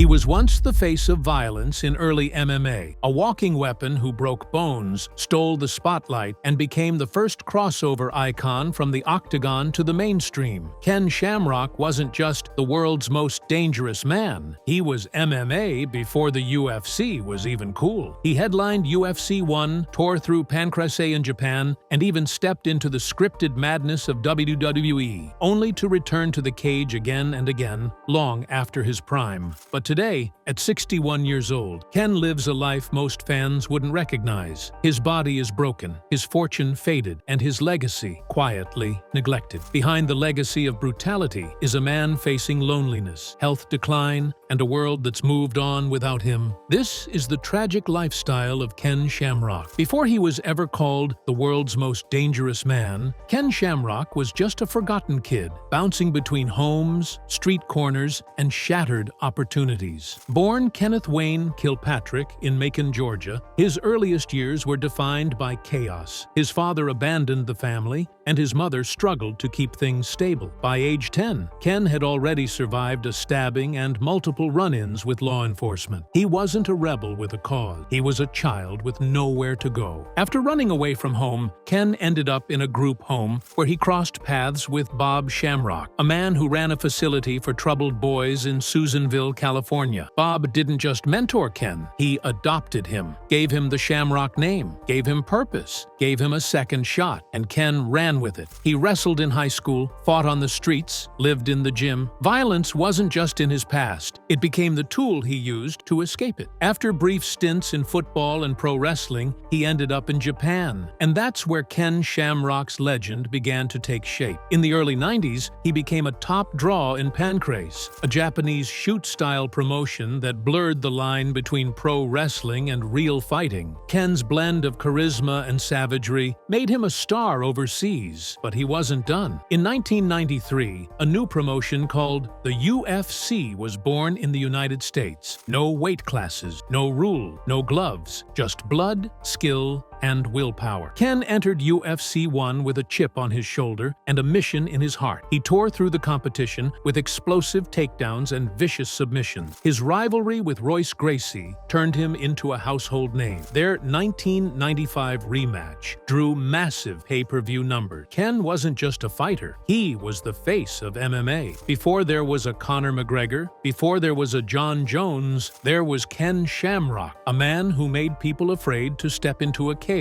He was once the face of violence in early MMA, a walking weapon who broke bones, stole the spotlight, and became the first crossover icon from the octagon to the mainstream. Ken Shamrock wasn't just the world's most dangerous man. He was MMA before the UFC was even cool. He headlined UFC 1, tore through Pancrase in Japan, and even stepped into the scripted madness of WWE, only to return to the cage again and again, long after his prime. But today, at 61 years old, Ken lives a life most fans wouldn't recognize. His body is broken, his fortune faded, and his legacy quietly neglected. Behind the legacy of brutality is a man facing loneliness, health decline, and a world that's moved on without him. This is the tragic lifestyle of Ken Shamrock. Before he was ever called the world's most dangerous man, Ken Shamrock was just a forgotten kid, bouncing between homes, street corners, and shattered opportunities. Born Kenneth Wayne Kilpatrick in Macon, Georgia, his earliest years were defined by chaos. His father abandoned the family, and his mother struggled to keep things stable. By age 10, Ken had already survived a stabbing and multiple run-ins with law enforcement. He wasn't a rebel with a cause. He was a child with nowhere to go. After running away from home, Ken ended up in a group home where he crossed paths with Bob Shamrock, a man who ran a facility for troubled boys in Susanville, California. Bob didn't just mentor Ken, he adopted him, gave him the Shamrock name, gave him purpose, gave him a second shot, and Ken ran with it. He wrestled in high school, fought on the streets, lived in the gym. Violence wasn't just in his past, it became the tool he used to escape it. After brief stints in football and pro wrestling, he ended up in Japan, and that's where Ken Shamrock's legend began to take shape. In the early 90s, he became a top draw in Pancrase, a Japanese shoot-style promotion that blurred the line between pro wrestling and real fighting. Ken's blend of charisma and savagery made him a star overseas, but he wasn't done. In 1993, a new promotion called the UFC was born in the United States. No weight classes, no rule, no gloves, just blood, skill, and willpower. Ken entered UFC 1 with a chip on his shoulder and a mission in his heart. He tore through the competition with explosive takedowns and vicious submissions. His rivalry with Royce Gracie turned him into a household name. Their 1995 rematch drew massive pay-per-view numbers. Ken wasn't just a fighter, he was the face of MMA. Before there was a Conor McGregor, before there was a John Jones, there was Ken Shamrock, a man who made people afraid to step into a cage.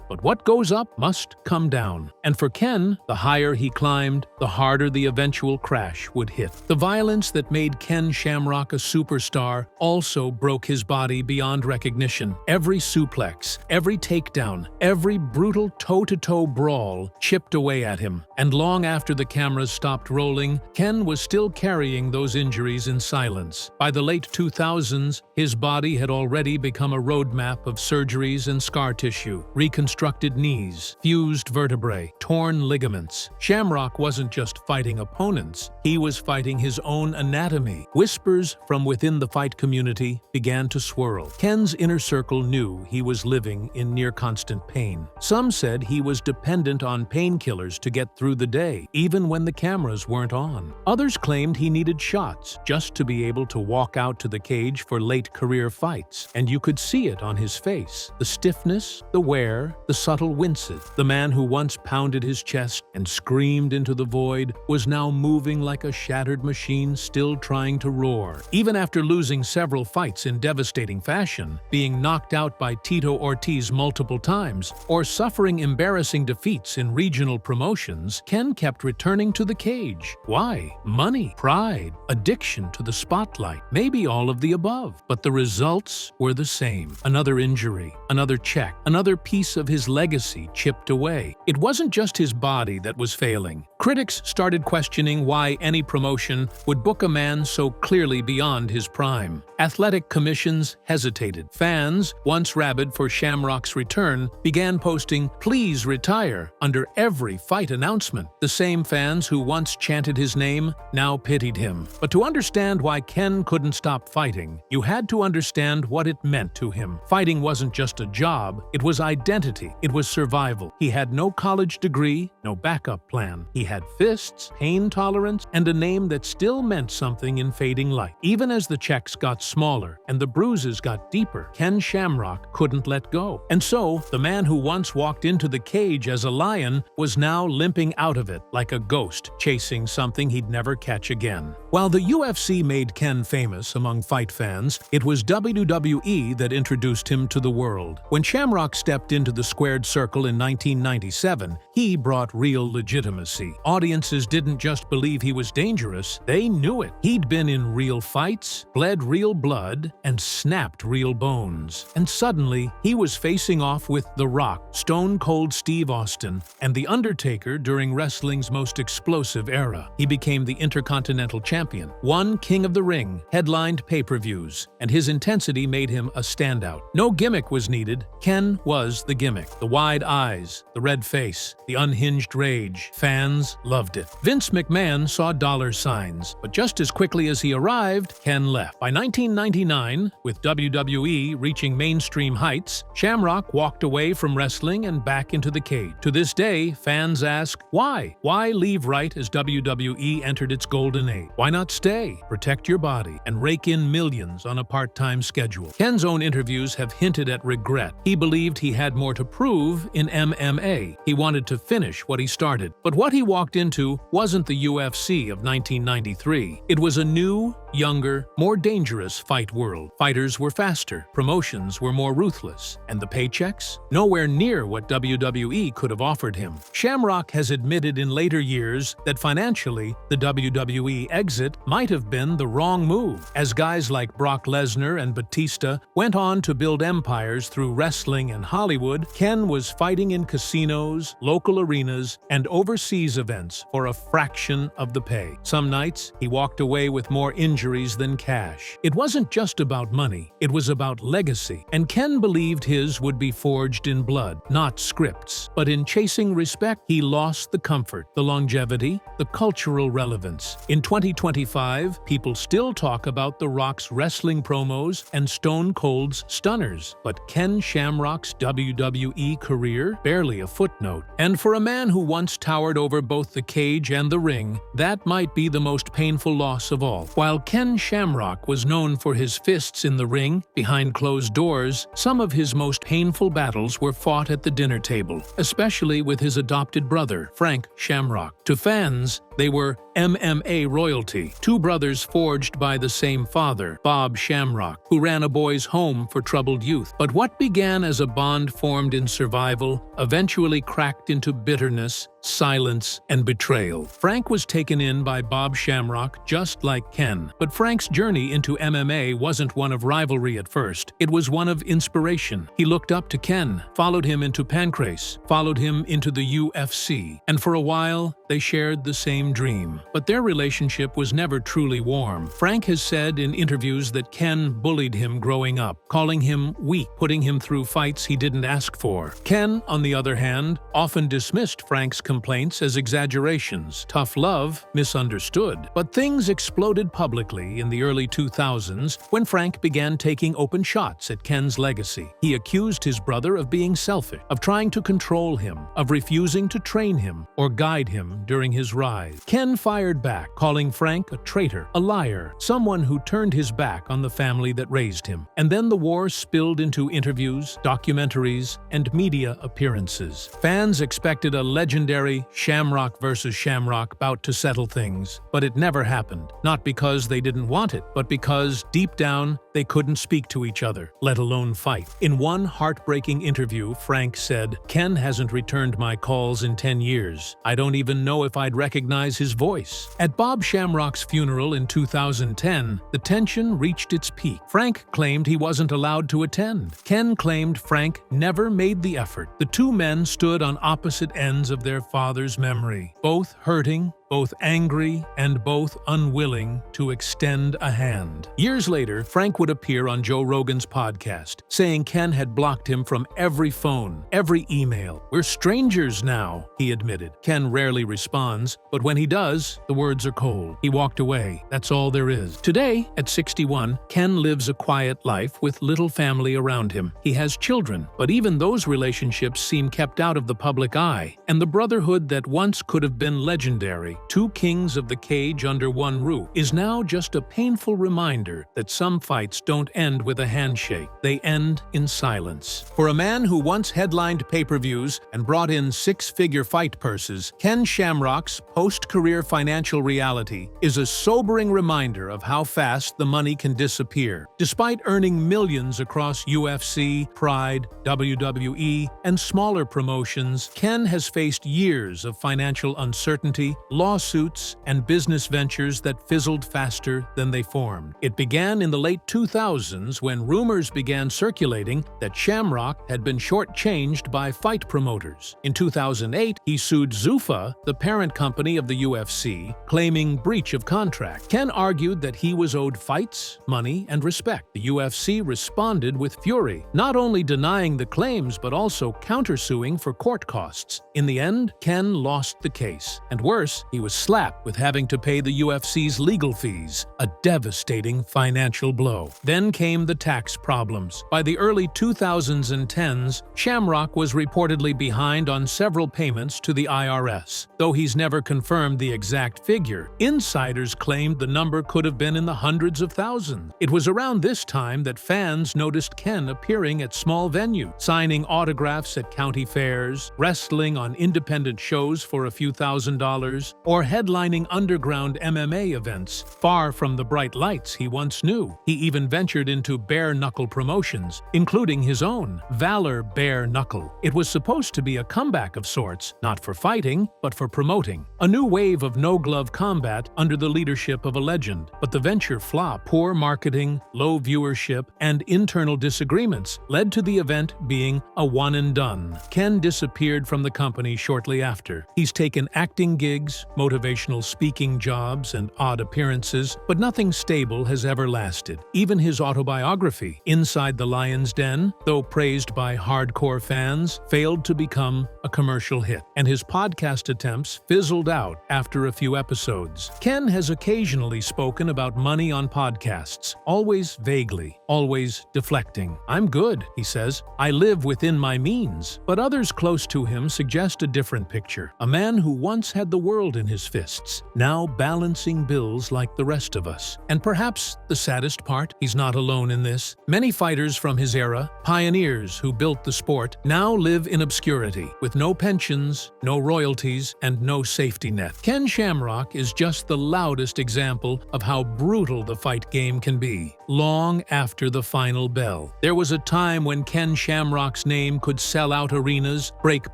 But what goes up must come down. And for Ken, the higher he climbed, the harder the eventual crash would hit. The violence that made Ken Shamrock a superstar also broke his body beyond recognition. Every suplex, every takedown, every brutal toe-to-toe brawl chipped away at him. And long after the cameras stopped rolling, Ken was still carrying those injuries in silence. By the late 2000s, his body had already become a roadmap of surgeries and scar tissue, reconstructed knees, fused vertebrae, torn ligaments. Shamrock wasn't just fighting opponents, he was fighting his own anatomy. Whispers from within the fight community began to swirl. Ken's inner circle knew he was living in near-constant pain. Some said he was dependent on painkillers to get through the day, even when the cameras weren't on. Others claimed he needed shots just to be able to walk out to the cage for late career fights, and you could see it on his face. The stiffness, the wear, the subtle winces. The man who once pounded his chest and screamed into the void was now moving like a shattered machine still trying to roar. Even after losing several fights in devastating fashion, being knocked out by Tito Ortiz multiple times, or suffering embarrassing defeats in regional promotions, Ken kept returning to the cage. Why? Money, pride, addiction to the spotlight, maybe all of the above. But the results were the same. Another injury, another check, another piece of his legacy chipped away. It wasn't just his body that was failing. Critics started questioning why any promotion would book a man so clearly beyond his prime. Athletic commissions hesitated. Fans, once rabid for Shamrock's return, began posting, "Please retire," under every fight announcement. The same fans who once chanted his name now pitied him. But to understand why Ken couldn't stop fighting, you had to understand what it meant to him. Fighting wasn't just a job, it was identity. It was survival. He had no college degree, no backup plan. He had fists, pain tolerance, and a name that still meant something in fading light. Even as the checks got smaller and the bruises got deeper, Ken Shamrock couldn't let go. And so, the man who once walked into the cage as a lion was now limping out of it like a ghost, chasing something he'd never catch again. While the UFC made Ken famous among fight fans, it was WWE that introduced him to the world. When Shamrock stepped into the squared circle in 1997, he brought real legitimacy. Audiences didn't just believe he was dangerous, they knew it. He'd been in real fights, bled real blood, and snapped real bones. And suddenly, he was facing off with The Rock, Stone Cold Steve Austin, and The Undertaker during wrestling's most explosive era. He became the Intercontinental Champion, won King of the Ring, headlined pay-per-views, and his intensity made him a standout. No gimmick was needed. Ken was the gimmick. The wide eyes, the red face, the unhinged rage. Fans loved it. Vince McMahon saw dollar signs, but just as quickly as he arrived, Ken left. By 1999, with WWE reaching mainstream heights, Shamrock walked away from wrestling and back into the cage. To this day, fans ask, why? Why leave right as WWE entered its golden age? Why not stay, protect your body, and rake in millions on a part-time schedule? Ken's own interviews have hinted at regret. He believed he had more to prove in MMA. He wanted to finish what he started. But what he walked into wasn't the UFC of 1993. It was a new, younger, more dangerous fight world. Fighters were faster, promotions were more ruthless, and the paychecks? Nowhere near what WWE could have offered him. Shamrock has admitted in later years that financially, the WWE exit might have been the wrong move. As guys like Brock Lesnar and Batista went on to build empires through wrestling and Hollywood, Ken was fighting in casinos, local arenas, and overseas events for a fraction of the pay. Some nights, he walked away with more injuries than cash. It wasn't just about money, it was about legacy, and Ken believed his would be forged in blood, not scripts. But in chasing respect, he lost the comfort, the longevity, the cultural relevance. In 2025, people still talk about The Rock's wrestling promos and Stone Cold's stunners, but Ken Shamrock's WWE career? Barely a footnote. And for a man who once towered over both the cage and the ring, that might be the most painful loss of all. While Ken Shamrock was known for his fists in the ring, behind closed doors, some of his most painful battles were fought at the dinner table, especially with his adopted brother, Frank Shamrock. To fans, they were MMA royalty, two brothers forged by the same father, Bob Shamrock, who ran a boys' home for troubled youth. But what began as a bond formed in survival eventually cracked into bitterness, silence, and betrayal. Frank was taken in by Bob Shamrock just like Ken. But Frank's journey into MMA wasn't one of rivalry at first. It was one of inspiration. He looked up to Ken, followed him into Pancrase, followed him into the UFC, and for a while, they shared the same dream. But their relationship was never truly warm. Frank has said in interviews that Ken bullied him growing up, calling him weak, putting him through fights he didn't ask for. Ken, on the other hand, often dismissed Frank's complaints as exaggerations. Tough love, misunderstood. But things exploded publicly in the early 2000s when Frank began taking open shots at Ken's legacy. He accused his brother of being selfish, of trying to control him, of refusing to train him or guide him during his rise. Ken fired back, calling Frank a traitor, a liar, someone who turned his back on the family that raised him. And then the war spilled into interviews, documentaries, and media appearances. Fans expected a legendary Shamrock versus Shamrock bout to settle things, but it never happened. Not because they didn't want it, but because, deep down, they couldn't speak to each other, let alone fight. In one heartbreaking interview, Frank said, "Ken hasn't returned my calls in 10 years. I don't even know if I'd recognize his voice." At Bob Shamrock's funeral in 2010, the tension reached its peak. Frank claimed he wasn't allowed to attend. Ken claimed Frank never made the effort. The two men stood on opposite ends of their father's memory, both hurting, both angry and both unwilling to extend a hand. Years later, Frank would appear on Joe Rogan's podcast, saying Ken had blocked him from every phone, every email. "We're strangers now," he admitted. Ken rarely responds, but when he does, the words are cold. He walked away. That's all there is. Today, at 61, Ken lives a quiet life with little family around him. He has children, but even those relationships seem kept out of the public eye. And the Brotherhood that once could have been legendary, two kings of the cage under one roof, is now just a painful reminder that some fights don't end with a handshake. They end in silence. For a man who once headlined pay-per-views and brought in six-figure fight purses, Ken Shamrock's post-career financial reality is a sobering reminder of how fast the money can disappear. Despite earning millions across UFC, Pride, WWE, and smaller promotions, Ken has faced years of financial uncertainty, lawsuits, and business ventures that fizzled faster than they formed. It began in the late 2000s when rumors began circulating that Shamrock had been shortchanged by fight promoters. In 2008, he sued Zuffa, the parent company of the UFC, claiming breach of contract. Ken argued that he was owed fights, money, and respect. The UFC responded with fury, not only denying the claims but also countersuing for court costs. In the end, Ken lost the case. And worse, he was slapped with having to pay the UFC's legal fees, a devastating financial blow. Then came the tax problems. By the early 2010s, Shamrock was reportedly behind on several payments to the IRS. Though he's never confirmed the exact figure, insiders claimed the number could have been in the hundreds of thousands. It was around this time that fans noticed Ken appearing at small venues, signing autographs at county fairs, wrestling on independent shows for a few $1,000s, or headlining underground MMA events, far from the bright lights he once knew. He even ventured into bare-knuckle promotions, including his own, Valor Bare-Knuckle. It was supposed to be a comeback of sorts, not for fighting, but for promoting. A new wave of no-glove combat under the leadership of a legend. But the venture flopped. Poor marketing, low viewership, and internal disagreements led to the event being a one-and-done. Ken disappeared from the company shortly after. He's taken acting gigs, motivational speaking jobs, and odd appearances, but nothing stable has ever lasted. Even his autobiography, Inside the Lion's Den, though praised by hardcore fans, failed to become a commercial hit, and his podcast attempts fizzled out after a few episodes. Ken has occasionally spoken about money on podcasts, always vaguely, always deflecting. "I'm good," he says. "I live within my means." But others close to him suggest a different picture. A man who once had the world in his fists, now balancing bills like the rest of us. And perhaps the saddest part, he's not alone in this. Many fighters from his era, pioneers who built the sport, now live in obscurity, with no pensions, no royalties, and no safety net. Ken Shamrock is just the loudest example of how brutal the fight game can be. Long after the final bell, there was a time when Ken Shamrock's name could sell out arenas, break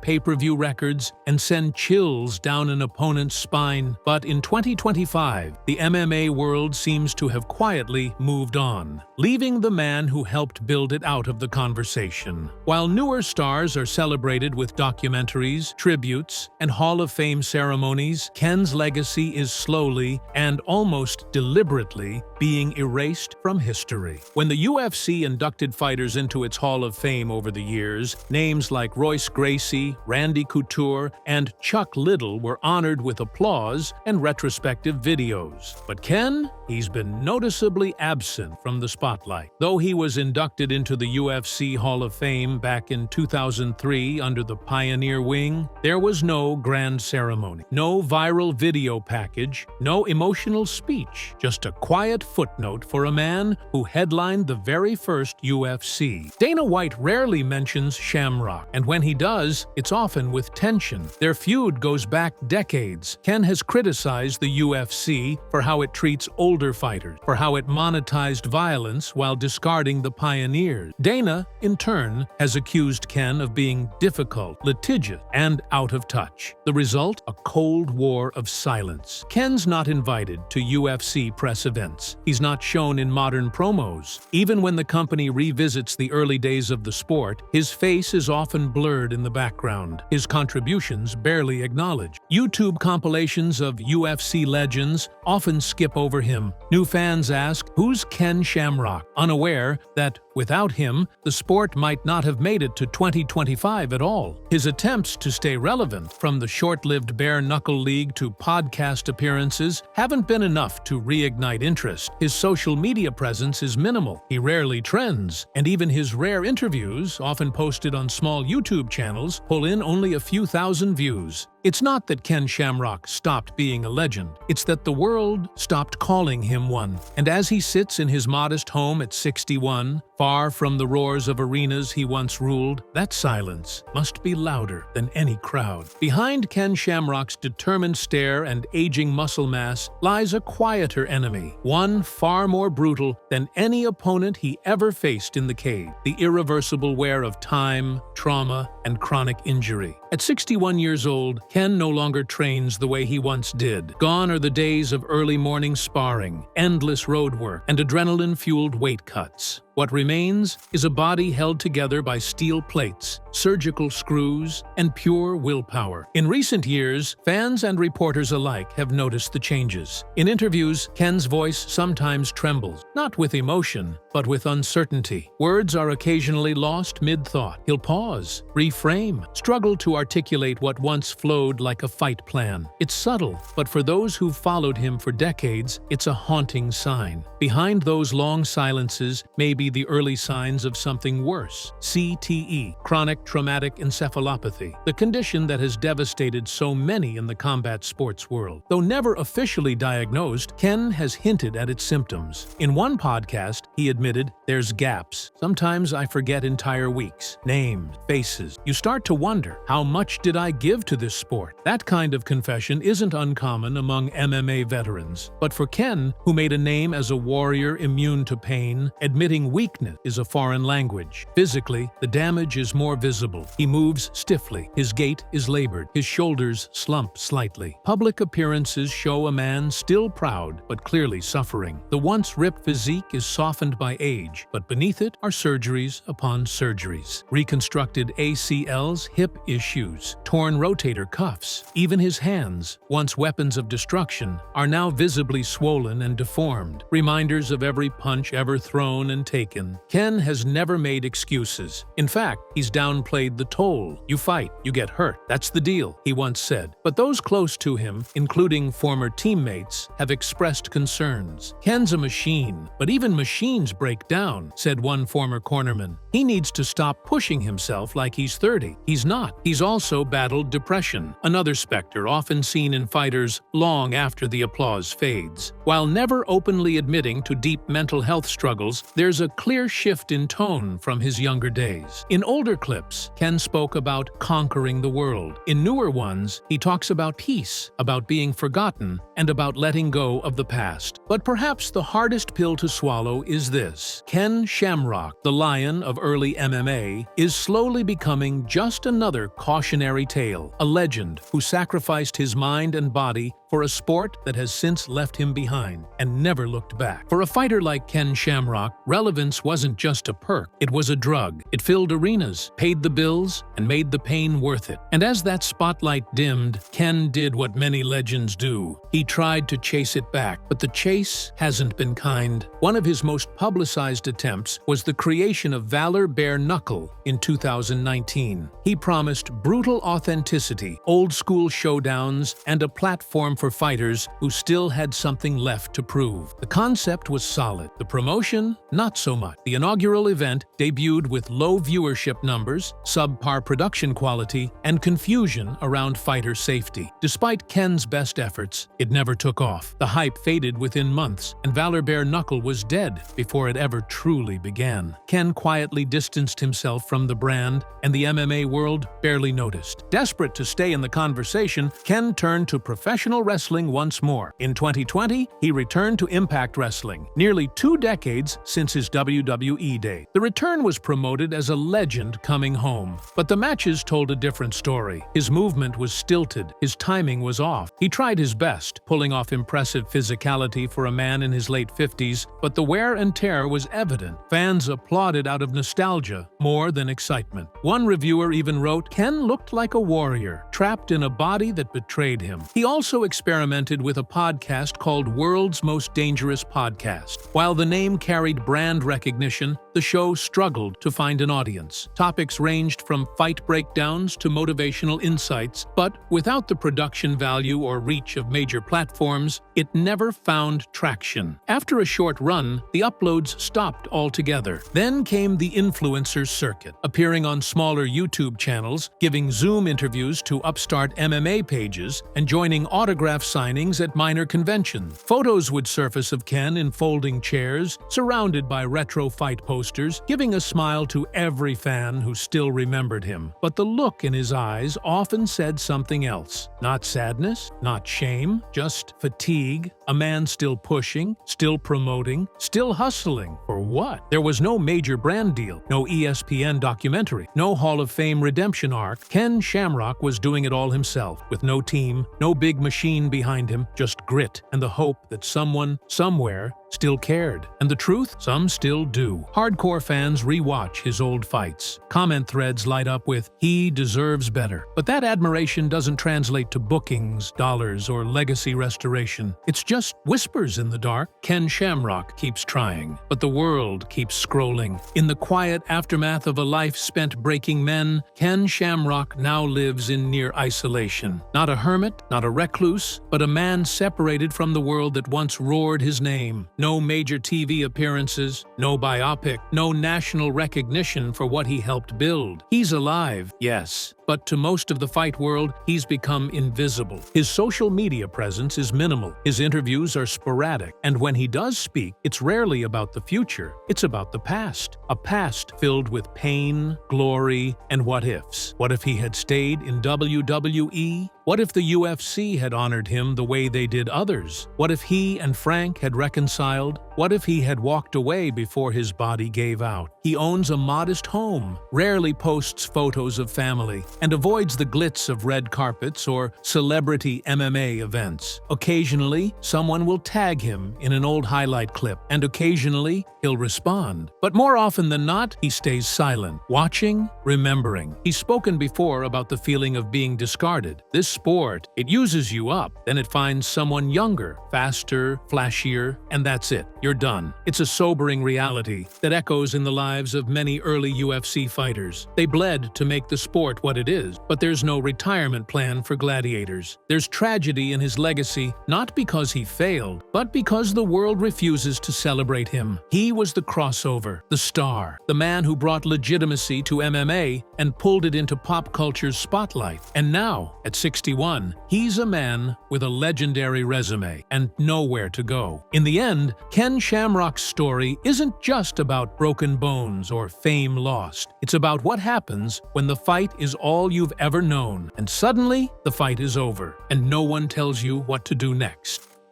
pay-per-view records, and send chills down an opponent's spine. But in 2025, the MMA world seems to have quietly moved on, leaving the man who helped build it out of the conversation. While newer stars are celebrated with documentaries, tributes, and Hall of Fame ceremonies, Ken's legacy is slowly and almost deliberately being erased from history. When the UFC inducted fighters into its Hall of Fame over the years, names like Royce Gracie, Randy Couture, and Chuck Liddell were honored with applause and retrospective videos. But Ken, he's been noticeably absent from the spotlight. Though he was inducted into the UFC Hall of Fame back in 2003 under the Pioneer Wing, there was no grand ceremony, no viral video package, no emotional speech, just a quiet footnote for a man who headlined the very first UFC. Dana White rarely mentions Shamrock, and when he does, it's often with tension. Their feud goes back decades. Ken has criticized the UFC for how it treats older fighters, for how it monetized violence while discarding the pioneers. Dana, in turn, has accused Ken of being difficult, litigious, and out of touch. The result? A cold war of silence. Ken's not invited to UFC press events. He's not shown in modern promos. Even when the company revisits the early days of the sport, his face is often blurred in the background, his contributions barely acknowledged. YouTube compilations compilations of UFC legends often skip over him. New fans ask, who's Ken Shamrock? Unaware that, without him, the sport might not have made it to 2025 at all. His attempts to stay relevant, from the short-lived bare-knuckle league to podcast appearances, haven't been enough to reignite interest. His social media presence is minimal. He rarely trends, and even his rare interviews, often posted on small YouTube channels, pull in only a few thousand views. It's not that Ken Shamrock stopped being a legend, it's that the world stopped calling him one. And as he sits in his modest home at 61, far from the roars of arenas he once ruled, that silence must be louder than any crowd. Behind Ken Shamrock's determined stare and aging muscle mass lies a quieter enemy, one far more brutal than any opponent he ever faced in the cage: the irreversible wear of time, trauma, and chronic injury. At 61 years old, Ken no longer trains the way he once did. Gone are the days of early morning sparring, endless road work, and adrenaline-fueled weight cuts. What remains is a body held together by steel plates, surgical screws, and pure willpower. In recent years, fans and reporters alike have noticed the changes. In interviews, Ken's voice sometimes trembles, not with emotion, but with uncertainty. Words are occasionally lost mid-thought. He'll pause, reframe, struggle to articulate what once flowed like a fight plan. It's subtle, but for those who've followed him for decades, it's a haunting sign. Behind those long silences may be the early signs of something worse: CTE, chronic traumatic encephalopathy, the condition that has devastated so many in the combat sports world. Though never officially diagnosed, Ken has hinted at its symptoms. In one podcast, he admitted, "There's gaps. Sometimes I forget entire weeks, names, faces. You start to wonder, how much did I give to this sport?" That kind of confession isn't uncommon among MMA veterans. But for Ken, who made a name as a warrior immune to pain, admitting weakness is a foreign language. Physically, the damage is more visible. He moves stiffly, his gait is labored, his shoulders slump slightly. Public appearances show a man still proud, but clearly suffering. The once ripped physique is softened by age, but beneath it are surgeries upon surgeries. Reconstructed ACLs, hip issues, torn rotator cuffs. Even his hands, once weapons of destruction, are now visibly swollen and deformed, reminders of every punch ever thrown and taken. Ken has never made excuses. In fact, he's downplayed the toll. "You fight, you get hurt. That's the deal," he once said. But those close to him, including former teammates, have expressed concerns. "Ken's a machine, but even machines break down," said one former cornerman. "He needs to stop pushing himself like he's 30. He's not. He's also battled depression, another specter often seen in fighters long after the applause fades. While never openly admitting to deep mental health struggles, there's a clear shift in tone from his younger days. In older clips, Ken spoke about conquering the world. In newer ones, he talks about peace, about being forgotten, and about letting go of the past. But perhaps the hardest pill to swallow is this: Ken Shamrock, the lion of early MMA, is slowly becoming just another cautionary tale, a legend who sacrificed his mind and body for a sport that has since left him behind and never looked back. For a fighter like Ken Shamrock, relevance wasn't just a perk, it was a drug. It filled arenas, paid the bills, and made the pain worth it. And as that spotlight dimmed, Ken did what many legends do. He tried to chase it back, but the chase hasn't been kind. One of his most publicized attempts was the creation of Valor Bare-Knuckle in 2019. He promised brutal authenticity, old-school showdowns, and a platform for fighters who still had something left to prove. The concept was solid. The promotion, not so much. The inaugural event debuted with low viewership numbers, subpar production quality, and confusion around fighter safety. Despite Ken's best efforts, it never took off. The hype faded within months, and Valor Bare-Knuckle was dead before it ever truly began. Ken quietly distanced himself from the brand, and the MMA world barely noticed. Desperate to stay in the conversation, Ken turned to professional wrestling once more. In 2020, he returned to Impact Wrestling, nearly 2 decades since his WWE day. The return was promoted as a legend coming home, but the matches told a different story. His movement was stilted, his timing was off. He tried his best, pulling off impressive physicality for a man in his late 50s, but the wear and tear was evident. Fans applauded out of nostalgia more than excitement. One reviewer even wrote, "Ken Ken looked like a warrior, trapped in a body that betrayed him. He also experimented with a podcast called World's Most Dangerous Podcast. While the name carried brand recognition, the show struggled to find an audience. Topics ranged from fight breakdowns to motivational insights, but without the production value or reach of major platforms, it never found traction. After a short run, the uploads stopped altogether. Then came the influencer circuit, appearing on smaller YouTube channels, giving Zoom interviews to upstart MMA pages, and joining autograph signings at minor conventions. Photos would surface of Ken in folding chairs, surrounded by retro fight posters, giving a smile to every fan who still remembered him. But the look in his eyes often said something else. Not sadness, not shame, just fatigue. A man still pushing, still promoting, still hustling. For what? There was no major brand deal, no ESPN documentary, no Hall of Fame redemption arc. Ken Shamrock was doing it all himself, with no team, no big machine behind him, just grit and the hope that someone, somewhere, still cared. And the truth? Some still do. Hardcore fans rewatch his old fights. Comment threads light up with, "He deserves better." But that admiration doesn't translate to bookings, dollars, or legacy restoration. It's just whispers in the dark. Ken Shamrock keeps trying, but the world keeps scrolling. In the quiet aftermath of a life spent breaking men, Ken Shamrock now lives in near isolation. Not a hermit, not a recluse, but a man separated from the world that once roared his name. No major TV appearances, no biopic, no national recognition for what he helped build. He's alive, yes, but to most of the fight world, he's become invisible. His social media presence is minimal. His interviews are sporadic, and when he does speak, it's rarely about the future. It's about the past. A past filled with pain, glory, and what-ifs. What if he had stayed in WWE? What if the UFC had honored him the way they did others? What if he and Frank had reconciled? What if he had walked away before his body gave out? He owns a modest home, rarely posts photos of family, and avoids the glitz of red carpets or celebrity MMA events. Occasionally, someone will tag him in an old highlight clip, and occasionally, he'll respond. But more often than not, he stays silent, watching, remembering. He's spoken before about the feeling of being discarded. This sport, it uses you up, then it finds someone younger, faster, flashier, and that's it. You're done. It's a sobering reality that echoes in the lives of many early UFC fighters. They bled to make the sport what it is, but there's no retirement plan for gladiators. There's tragedy in his legacy, not because he failed, but because the world refuses to celebrate him. He was the crossover, the star, the man who brought legitimacy to MMA and pulled it into pop culture's spotlight. And now, at 61, he's a man with a legendary resume and nowhere to go. In the end, Ken Shamrock's story isn't just about broken bones or fame lost. It's about what happens when the fight is all you've ever known, and suddenly the fight is over, and no one tells you what to do next.